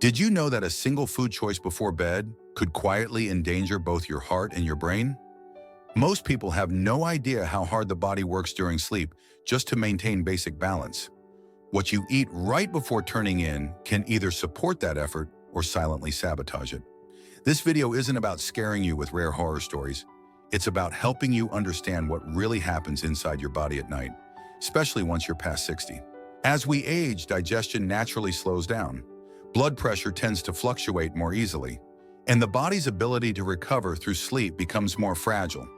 Did you know that a single food choice before bed could quietly endanger both your heart and your brain? Most people have no idea how hard the body works during sleep just to maintain basic balance. What you eat right before turning in can either support that effort or silently sabotage it. This video isn't about scaring you with rare horror stories. It's about helping you understand what really happens inside your body at night, especially once you're past 60. As we age, digestion naturally slows down. Blood pressure tends to fluctuate more easily, and the body's ability to recover through sleep becomes more fragile.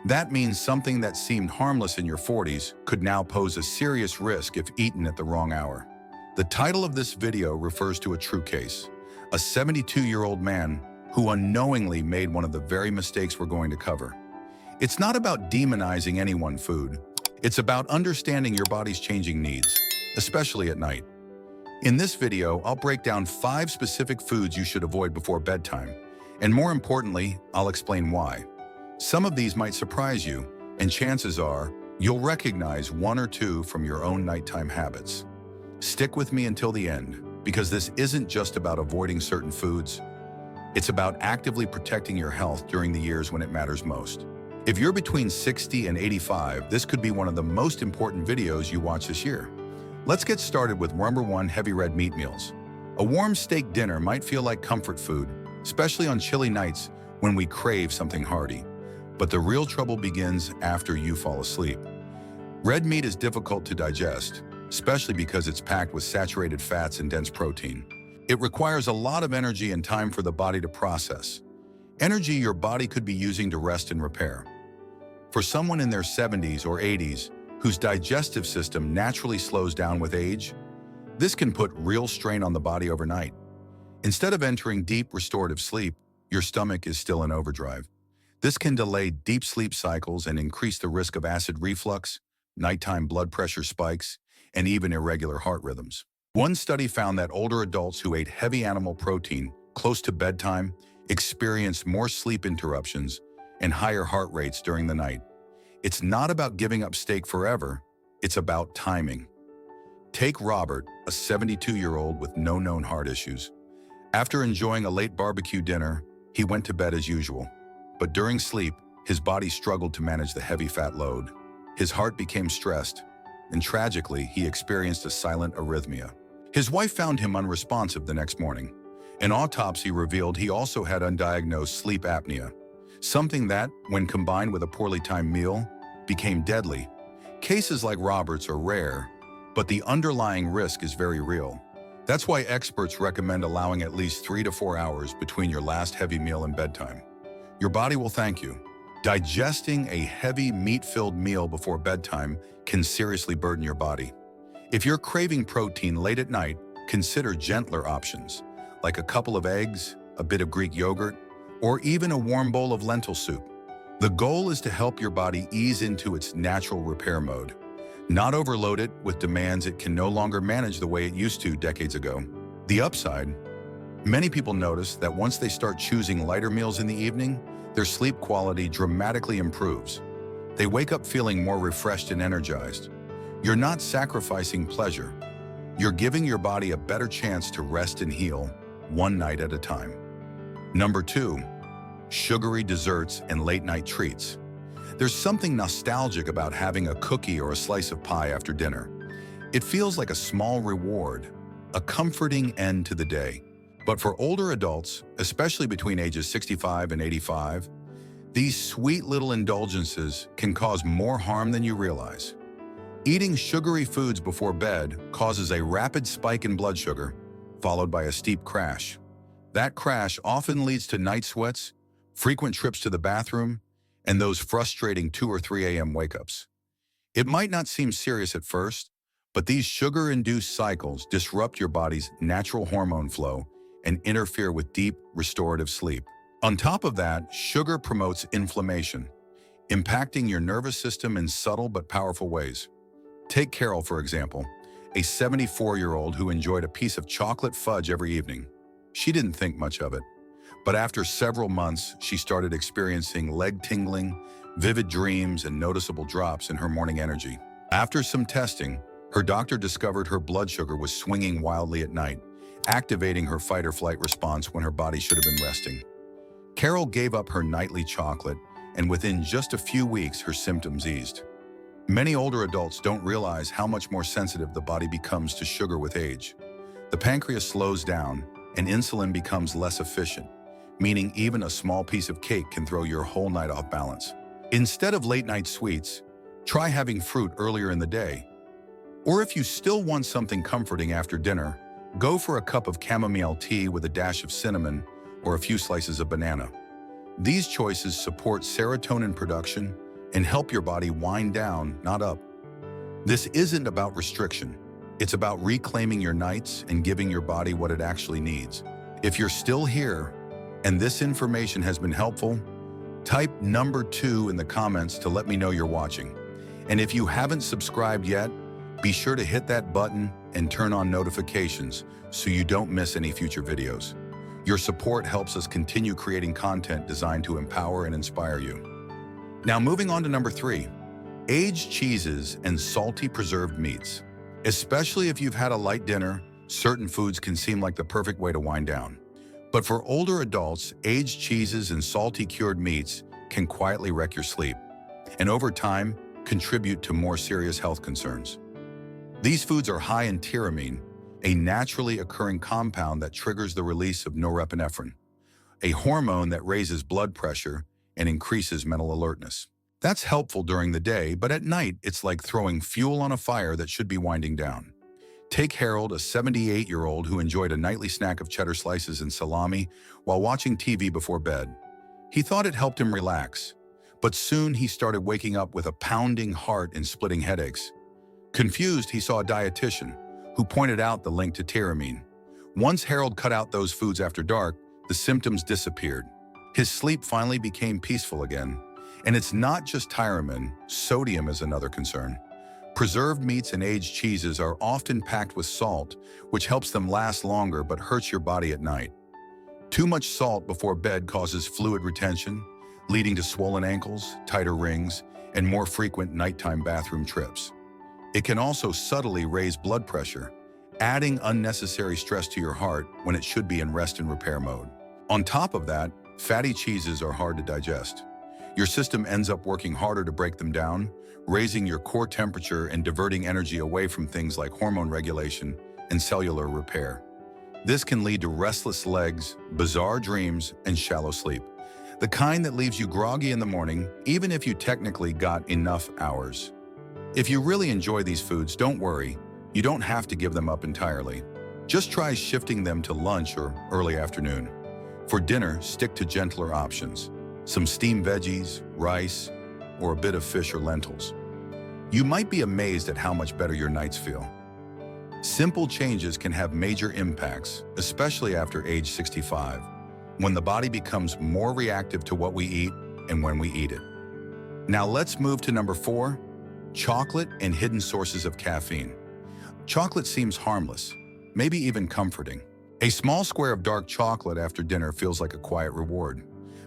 That means something that seemed harmless in your 40s could now pose a serious risk if eaten at the wrong hour. The title of this video refers to a true case, a 72-year-old man who unknowingly made one of the very mistakes we're going to cover. It's not about demonizing any one food. It's about understanding your body's changing needs, especially at night. In this video, I'll break down 5 specific foods you should avoid before bedtime, and more importantly, I'll explain why. Some of these might surprise you, and chances are you'll recognize 1 or 2 from your own nighttime habits. Stick with me until the end, because this isn't just about avoiding certain foods. It's about actively protecting your health during the years when it matters most. If you're between 60 and 85, this could be one of the most important videos you watch this year. Let's get started with number 1, heavy red meat meals. A warm steak dinner might feel like comfort food, especially on chilly nights when we crave something hearty. But the real trouble begins after you fall asleep. Red meat is difficult to digest, especially because it's packed with saturated fats and dense protein. It requires a lot of energy and time for the body to process. Energy your body could be using to rest and repair. For someone in their 70s or 80s, whose digestive system naturally slows down with age, this can put real strain on the body overnight. Instead of entering deep restorative sleep, your stomach is still in overdrive. This can delay deep sleep cycles and increase the risk of acid reflux, nighttime blood pressure spikes, and even irregular heart rhythms. One study found that older adults who ate heavy animal protein close to bedtime experienced more sleep interruptions and higher heart rates during the night. It's not about giving up steak forever, it's about timing. Take Robert, a 72-year-old with no known heart issues. After enjoying a late barbecue dinner, he went to bed as usual. But during sleep, his body struggled to manage the heavy fat load. His heart became stressed, and tragically, he experienced a silent arrhythmia. His wife found him unresponsive the next morning. An autopsy revealed he also had undiagnosed sleep apnea, something that, when combined with a poorly timed meal, became deadly. Cases like Robert's are rare, but the underlying risk is very real. That's why experts recommend allowing at least 3 to 4 hours between your last heavy meal and bedtime. Your body will thank you. Digesting a heavy meat-filled meal before bedtime can seriously burden your body. If you're craving protein late at night, consider gentler options, like a couple of eggs, a bit of Greek yogurt, or even a warm bowl of lentil soup. The goal is to help your body ease into its natural repair mode, not overload it with demands it can no longer manage the way it used to decades ago. The upside: many people notice that once they start choosing lighter meals in the evening, their sleep quality dramatically improves. They wake up feeling more refreshed and energized. You're not sacrificing pleasure. You're giving your body a better chance to rest and heal, one night at a time. Number 2, sugary desserts and late-night treats. There's something nostalgic about having a cookie or a slice of pie after dinner. It feels like a small reward, a comforting end to the day. But for older adults, especially between ages 65 and 85, these sweet little indulgences can cause more harm than you realize. Eating sugary foods before bed causes a rapid spike in blood sugar, followed by a steep crash. That crash often leads to night sweats, frequent trips to the bathroom, and those frustrating 2 or 3 a.m. wake-ups. It might not seem serious at first, but these sugar-induced cycles disrupt your body's natural hormone flow and interfere with deep, restorative sleep. On top of that, sugar promotes inflammation, impacting your nervous system in subtle but powerful ways. Take Carol, for example, a 74-year-old who enjoyed a piece of chocolate fudge every evening. She didn't think much of it, but after several months, she started experiencing leg tingling, vivid dreams, and noticeable drops in her morning energy. After some testing, her doctor discovered her blood sugar was swinging wildly at night, activating her fight or flight response when her body should have been resting. Carol gave up her nightly chocolate, and within just a few weeks, her symptoms eased. Many older adults don't realize how much more sensitive the body becomes to sugar with age. The pancreas slows down, and insulin becomes less efficient, meaning even a small piece of cake can throw your whole night off balance. Instead of late-night sweets, try having fruit earlier in the day. Or if you still want something comforting after dinner, go for a cup of chamomile tea with a dash of cinnamon or a few slices of banana. These choices support serotonin production and help your body wind down, not up. This isn't about restriction. It's about reclaiming your nights and giving your body what it actually needs. If you're still here and this information has been helpful, type number 2 in the comments to let me know you're watching. And if you haven't subscribed yet, be sure to hit that button and turn on notifications so you don't miss any future videos. Your support helps us continue creating content designed to empower and inspire you. Now moving on to number 3, aged cheeses and salty preserved meats. Especially if you've had a light dinner, certain foods can seem like the perfect way to wind down. But for older adults, aged cheeses and salty cured meats can quietly wreck your sleep, and over time, contribute to more serious health concerns. These foods are high in tyramine, a naturally occurring compound that triggers the release of norepinephrine, a hormone that raises blood pressure and increases mental alertness. That's helpful during the day, but at night, it's like throwing fuel on a fire that should be winding down. Take Harold, a 78-year-old who enjoyed a nightly snack of cheddar slices and salami while watching TV before bed. He thought it helped him relax, but soon he started waking up with a pounding heart and splitting headaches. Confused, he saw a dietitian who pointed out the link to tyramine. Once Harold cut out those foods after dark, the symptoms disappeared. His sleep finally became peaceful again. And it's not just tyramine, sodium is another concern. Preserved meats and aged cheeses are often packed with salt, which helps them last longer but hurts your body at night. Too much salt before bed causes fluid retention, leading to swollen ankles, tighter rings, and more frequent nighttime bathroom trips. It can also subtly raise blood pressure, adding unnecessary stress to your heart when it should be in rest and repair mode. On top of that, fatty cheeses are hard to digest. Your system ends up working harder to break them down, raising your core temperature and diverting energy away from things like hormone regulation and cellular repair. This can lead to restless legs, bizarre dreams, and shallow sleep, the kind that leaves you groggy in the morning, even if you technically got enough hours. If you really enjoy these foods, don't worry, you don't have to give them up entirely. Just try shifting them to lunch or early afternoon. For dinner, stick to gentler options. Some steamed veggies, rice, or a bit of fish or lentils. You might be amazed at how much better your nights feel. Simple changes can have major impacts, especially after age 65, when the body becomes more reactive to what we eat and when we eat it. Now let's move to number 4, chocolate and hidden sources of caffeine. Chocolate seems harmless, maybe even comforting. A small square of dark chocolate after dinner feels like a quiet reward.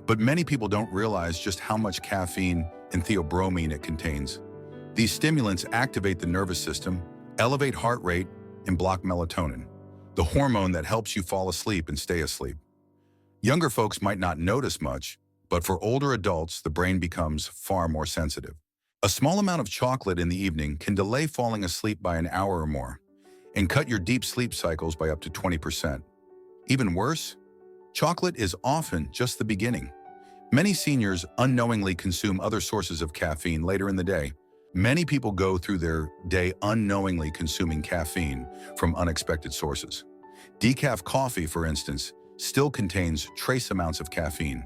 But many people don't realize just how much caffeine and theobromine it contains. These stimulants activate the nervous system, elevate heart rate, and block melatonin, the hormone that helps you fall asleep and stay asleep. Younger folks might not notice much, but for older adults, the brain becomes far more sensitive. A small amount of chocolate in the evening can delay falling asleep by an hour or more and cut your deep sleep cycles by up to 20%. Even worse, chocolate is often just the beginning. Many seniors unknowingly consume other sources of caffeine later in the day. Many people go through their day unknowingly consuming caffeine from unexpected sources. Decaf coffee, for instance, still contains trace amounts of caffeine,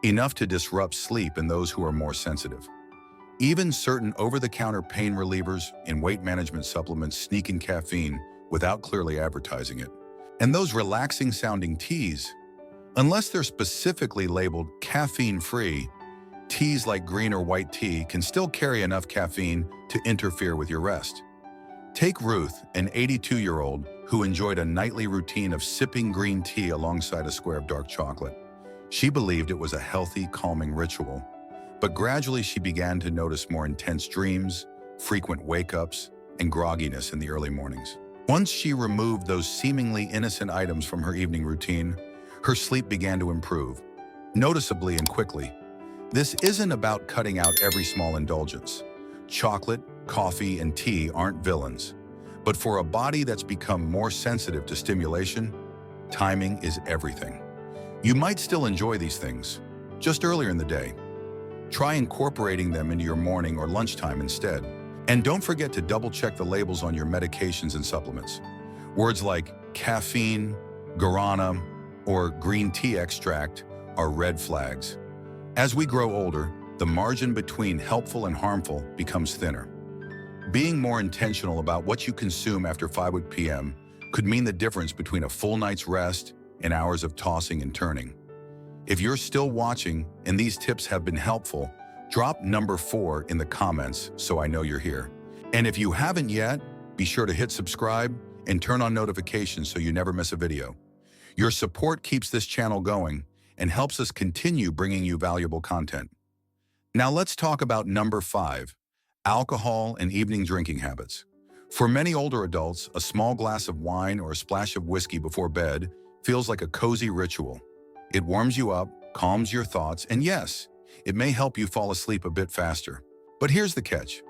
enough to disrupt sleep in those who are more sensitive. Even certain over-the-counter pain relievers and weight management supplements sneak in caffeine without clearly advertising it. And those relaxing-sounding teas, unless they're specifically labeled caffeine-free, teas like green or white tea can still carry enough caffeine to interfere with your rest. Take Ruth, an 82-year-old who enjoyed a nightly routine of sipping green tea alongside a square of dark chocolate. She believed it was a healthy, calming ritual. But gradually she began to notice more intense dreams, frequent wake-ups, and grogginess in the early mornings. Once she removed those seemingly innocent items from her evening routine, her sleep began to improve, noticeably and quickly. This isn't about cutting out every small indulgence. Chocolate, coffee, and tea aren't villains. But for a body that's become more sensitive to stimulation, timing is everything. You might still enjoy these things, just earlier in the day. Try incorporating them into your morning or lunchtime instead. And don't forget to double-check the labels on your medications and supplements. Words like caffeine, guarana, or green tea extract are red flags. As we grow older, the margin between helpful and harmful becomes thinner. Being more intentional about what you consume after 5 p.m. could mean the difference between a full night's rest and hours of tossing and turning. If you're still watching and these tips have been helpful, drop number 4 in the comments so I know you're here. And if you haven't yet, be sure to hit subscribe and turn on notifications so you never miss a video. Your support keeps this channel going and helps us continue bringing you valuable content. Now let's talk about number 5, alcohol and evening drinking habits. For many older adults, a small glass of wine or a splash of whiskey before bed feels like a cozy ritual. It warms you up, calms your thoughts, and yes, it may help you fall asleep a bit faster. But here's the catch.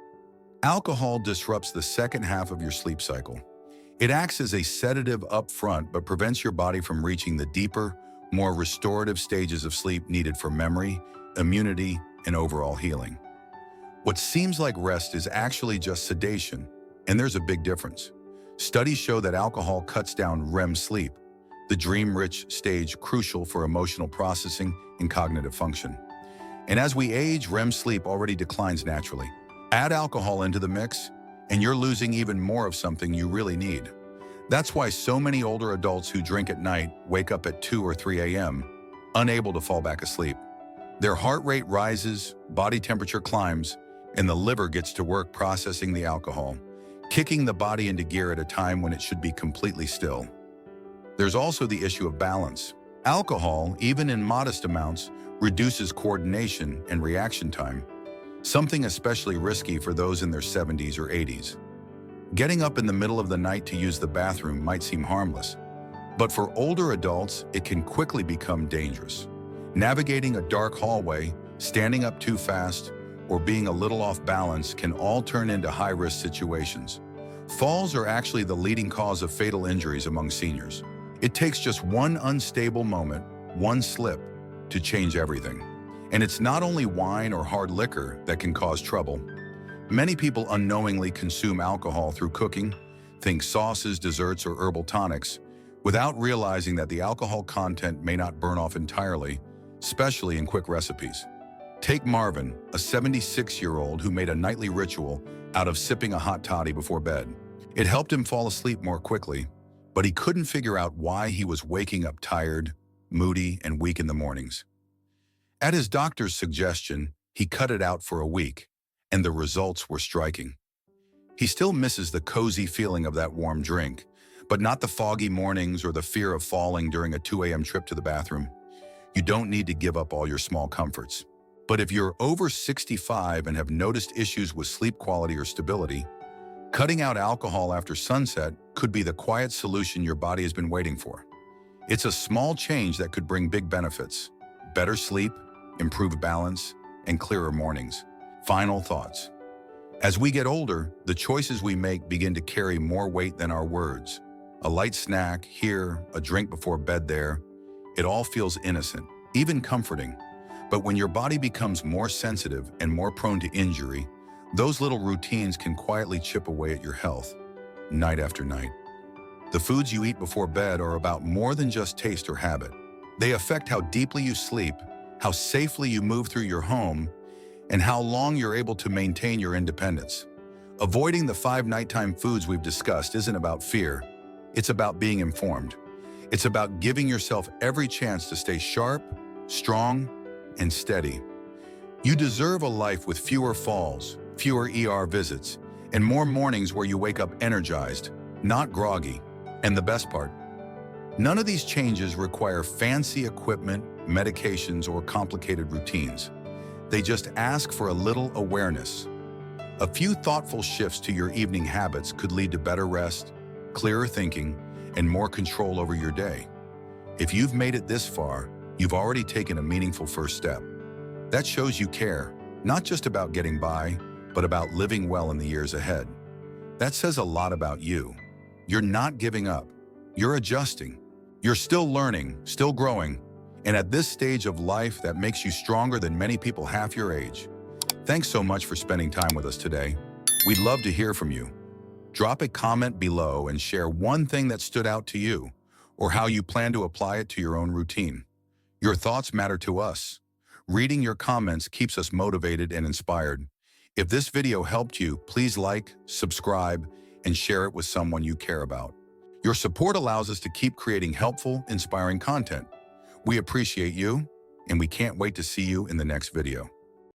Alcohol disrupts the second half of your sleep cycle. It acts as a sedative up front but prevents your body from reaching the deeper, more restorative stages of sleep needed for memory, immunity, and overall healing. What seems like rest is actually just sedation, and there's a big difference. Studies show that alcohol cuts down REM sleep, the dream-rich stage crucial for emotional processing and cognitive function. And as we age, REM sleep already declines naturally. Add alcohol into the mix, and you're losing even more of something you really need. That's why so many older adults who drink at night wake up at 2 or 3 a.m., unable to fall back asleep. Their heart rate rises, body temperature climbs, and the liver gets to work processing the alcohol, kicking the body into gear at a time when it should be completely still. There's also the issue of balance. Alcohol, even in modest amounts, reduces coordination and reaction time, something especially risky for those in their 70s or 80s. Getting up in the middle of the night to use the bathroom might seem harmless, but for older adults, it can quickly become dangerous. Navigating a dark hallway, standing up too fast, or being a little off balance can all turn into high-risk situations. Falls are actually the leading cause of fatal injuries among seniors. It takes just one unstable moment, one slip, to change everything. And it's not only wine or hard liquor that can cause trouble. Many people unknowingly consume alcohol through cooking, think sauces, desserts, or herbal tonics, without realizing that the alcohol content may not burn off entirely, especially in quick recipes. Take Marvin, a 76-year-old who made a nightly ritual out of sipping a hot toddy before bed. It helped him fall asleep more quickly, but he couldn't figure out why he was waking up tired, moody, and weak in the mornings. At his doctor's suggestion, he cut it out for a week, and the results were striking. He still misses the cozy feeling of that warm drink, but not the foggy mornings or the fear of falling during a 2 a.m. trip to the bathroom. You don't need to give up all your small comforts. But if you're over 65 and have noticed issues with sleep quality or stability, cutting out alcohol after sunset could be the quiet solution your body has been waiting for. It's a small change that could bring big benefits: better sleep, improved balance, and clearer mornings. Final thoughts. As we get older, the choices we make begin to carry more weight than our words. A light snack here, a drink before bed there. It all feels innocent, even comforting. But when your body becomes more sensitive and more prone to injury, those little routines can quietly chip away at your health, night after night. The foods you eat before bed are about more than just taste or habit. They affect how deeply you sleep, how safely you move through your home, and how long you're able to maintain your independence. Avoiding the 5 nighttime foods we've discussed isn't about fear. It's about being informed. It's about giving yourself every chance to stay sharp, strong, and steady. You deserve a life with fewer falls, fewer ER visits, and more mornings where you wake up energized, not groggy. And the best part, none of these changes require fancy equipment, medications, or complicated routines. They just ask for a little awareness. A few thoughtful shifts to your evening habits could lead to better rest, clearer thinking, and more control over your day. If you've made it this far, you've already taken a meaningful first step. That shows you care, not just about getting by, but about living well in the years ahead. That says a lot about you. You're not giving up. You're adjusting. You're still learning, still growing, and at this stage of life that makes you stronger than many people half your age. Thanks so much for spending time with us today. We'd love to hear from you. Drop a comment below and share one thing that stood out to you, or how you plan to apply it to your own routine. Your thoughts matter to us. Reading your comments keeps us motivated and inspired. If this video helped you, please like, subscribe, and share it with someone you care about. Your support allows us to keep creating helpful, inspiring content. We appreciate you, and we can't wait to see you in the next video.